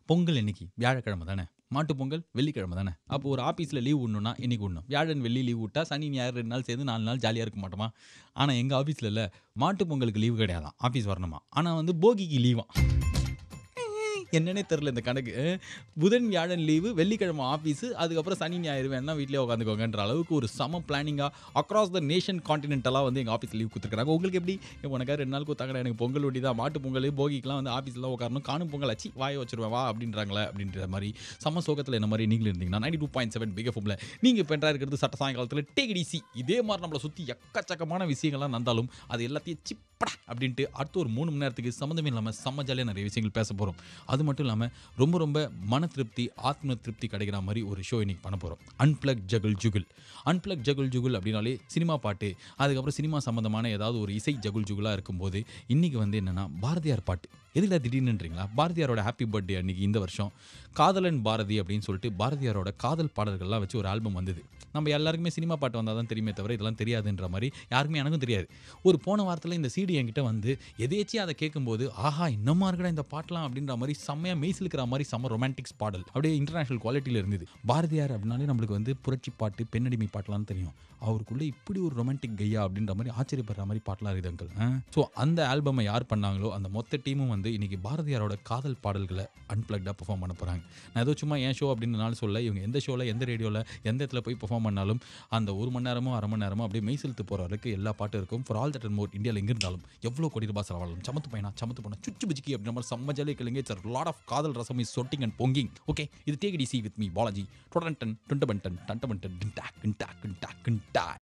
பொங்கல் என்னைக்கு? வியாழக்கிழமை தானே. மாட்டுப் பொங்கல் வெள்ளிக்கிழமை தானே. அப்போ ஒரு ஆஃபீஸ்ல லீவ் விடணும்னா இன்னைக்கு விடணும். வியாழன், வெள்ளி லீவ் விட்டா சனி, ஞாயிறு 2 நாள் சேர்ந்து 4 நாள் ஜாலியா இருக்க மாட்டோமா? ஆனா எங்க ஆஃபீஸ்ல மாட்டுப் பொங்கலுக்கு லீவு கிடையாதாம். ஆஃபீஸ் வரணுமா. ஆனா போகிக்கு லீவாம். என்னன்னே தெரியல இந்த கணக்கு. புதன், வியாழன் லீவு, வெள்ளிக்கிழமை ஆஃபீஸு, அதுக்கப்புறம் சனி, ஞாயிறு வேணா வீட்லயே உட்காந்துக்கோங்கன்ற அளவுக்கு ஒரு செம பிளானிங்கா அக்ராஸ் த நேஷன் கான்டினென்டலா எங்க ஆஃபீஸ்ல லீவ் குடுத்துருக்காங்க. உங்களுக்கு எப்படி? உனக்கா 2 நாள் குடுத்தாங்கடா, எனக்கு பொங்கல் ஒட்டி தான், மாட்டு பொங்கல், போகிக்குலாம் ஆஃபீஸ்ல உட்காரணும். காணும் பொங்கல் அச்சி வாய வச்சுருவேன் வா அப்படின்றாங்களே அப்படின்ற மாரி செம சோகத்துல என்ன மாரி நீங்களும் இருந்தீங்கன்னா 92.7 பிக் எஃப்எம்ல நீங்க இப்ப என்ட்ரா இருக்கிறது சட்ட சாயங்காலத்துல டேக் இட் ஈஸி. இதே மாரி நம்மள சுத்தி எக்கச்சக்கமான விஷயங்கள்லாம் நடந்தாலும் அது எல்லாத்தையும் சிப்படா அப்படின்ட்டு அடுத்த ஒரு 3 மணி நேரத்துக்கு சம்மந்தமே இல்லாம செம்ம ஜாலியா நிறைய விஷயங்கள் பேச போறோம். அது மட்டும் இல்லாம ரொம்ப ரொம்ப மன திருப்தி, ஆத்ம திருப்தி கிடைக்கிற மாரி ஒரு ஷோ இன்னைக்கு பண்ண போறோம். அன்பிளக் ஜகுல் ஜுகுல். அன்பிளக் ஜகுல் ஜுகுல் அப்படின்னாலே சினிமா பாட்டு, அதுக்கப்புறம் சினிமா சம்பந்தமான ஏதாவது ஒரு இசை ஜகுல் ஜுகுலா இருக்கும்போது, இன்னைக்கு என்னன்னா பாரதியார் பாட்டு. எதுக்குடா திடீர்னுன்றீங்களா? பாரதியாரோட ஹாப்பி பர்த்டே அன்னைக்கு இந்த வருஷம் காதலன் பாரதி அப்படின்னு சொல்லிட்டு பாரதியாரோட காதல் பாடல்கள்லாம் வச்சு ஒரு ஆல்பம் வந்தது. நம்ம எல்லாருக்குமே சினிமா பாட்டு வந்தா தான் தெரியுமே தவிர இதெல்லாம் தெரியாதுன்ற மாரி யாருக்குமே எனக்கும் தெரியாது. ஒரு போன வாரத்துல இந்த சிடி என்கிட்ட எதேச்சியா அத கேட்கும்போது, ஆஹா! இன்னமா இருக்குடா இந்த பாட்டுலாம் அப்படின்ற மாரி செம்மையா மெய்சிலுக்கிற மாரி செம்ம ரொமான்டிக்ஸ் பாடல். அப்படியே இன்டர்நேஷனல் குவாலிட்டில இருந்தது. பாரதியார் அப்படின்னாலே நம்மளுக்கு புரட்சி பாட்டு, பெண்ணடிமை பாட்டுலாம் தெரியும். அவருக்குள்ள இப்படி ஒரு ரொமான்டிக் கையா அப்படின்ற மாரி ஆச்சரியப்படுற மாரி பாட்டுலாம் இருக்குது அங்கிள். ஸோ அந்த ஆல்பமை யார் பண்ணாங்களோ அந்த மொத்த டீமும் இன்னைக்கு பாரதியாரோட காதல் பாடல்கள அன்பிளக்டா பெர்ஃபார்ம் பண்ண போறாங்க. நான் ஏதோ சும்மா என் ஷோ அப்படின்றனால சொல்லல. இவங்க எந்த ஷோல, எந்த ரேடியோல, எந்த இடத்துல போய் பெர்ஃபார்ம் பண்ணாலும் அந்த 1 மணி நேரமோ, 1/2 மணி நேரமோ அப்படியே மெய்சிலுத்து போற அளவுக்கு எல்லா பாட்டும் இருக்கும். For all that and more இந்தியால எங்க இருந்தாலும் எவ்வளோ கோடி ரூபாய் செலவானாலும் சமத்து பையனா, சமத்து பொண்ணா, சுச்சு புஜிக்கி அப்படின்ற மாரி செம்ம ஜாலியா கேளுங்க. இட்ஸ் a lot of காதல் ரசம் இஸ் சொட்டிங் அண்ட் பொங்கிங். ஓகே, இது take it easy with me Balaji. டொடன்டன் டுண்டபன்டன் டண்டபன்டன் டின்டாக் டின்டாக் டின்டாக் டின்டாக்.